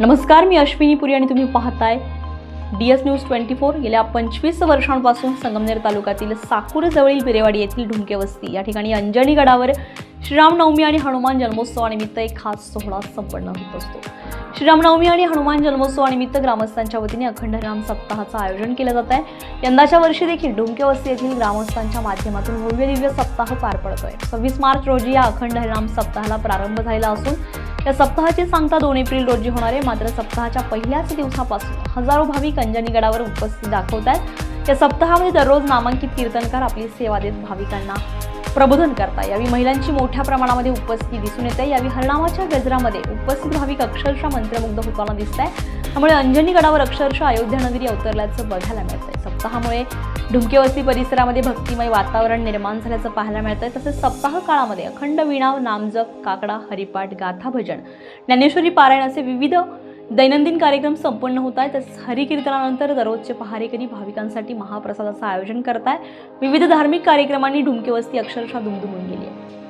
नमस्कार, मी अश्विनी पुरी आणि तुम्ही पाहताय DS न्यूज 24। गेल्या 25 वर्षांपासून संगमनेर तालुक्यातील साकूरजवळील बिरेवाडी येथील ढुमके वस्ती या ठिकाणी अंजनी गडावर श्रीरामनवमी आणि हनुमान जन्मोत्सवानिमित्त एक खास सोहळा संपन्न होत असतो। श्रीरामनवमी आणि हनुमान जन्मोत्सवानिमित्त ग्रामस्थांच्या वतीने अखंड हरिनाम सप्ताहाचं आयोजन केलं जात आहे। यंदाच्या वर्षी देखील ढुमके वस्ती येथील ग्रामस्थांच्या माध्यमातून भव्य दिव्य सप्ताह पार पडतोय। 26 मार्च रोजी या अखंड हरिनाम सप्ताहाला प्रारंभ झालेला असून या सप्ताहाची सांगता 2 एप्रिल रोजी होणार आहे। मात्र सप्ताहाच्या पहिल्याच दिवसापासून हजारो भाविक अंजनी गडावर उपस्थिती दाखवतात। या सप्ताहामध्ये दररोज नामांकित कीर्तनकार आपली सेवा देत भाविकांना प्रबोधन करतात। यावेळी महिलांची मोठ्या प्रमाणामध्ये उपस्थिती दिसून येते। यावेळी हरिनामाच्या गजरामध्ये उपस्थित भाविक अक्षरशः मंत्रमुग्ध होताना दिसतात। त्यामुळे अंजनी गडावर अक्षरशः अयोध्या नगरी अवतरल्याचं बघायला मिळतंय। सप्ताहामुळे ढुमके वस्ती परिसरामध्ये भक्तिमय वातावरण निर्माण झाल्याचं पाहायला मिळतंय। तसेच सप्ताह काळामध्ये अखंड वीणा, नामजप, काकडा, हरिपाठ, गाथा भजन, ज्ञानेश्वरी पारायण असे विविध दैनंदिन कार्यक्रम संपन्न होत आहेत। तसेच हरिकीर्तनानंतर दररोजचे पहारेकरी भाविकांसाठी महाप्रसादाचं आयोजन करताय। विविध धार्मिक कार्यक्रमांनी ढुमके वस्ती अक्षरशः दुमदुमून गेली आहे।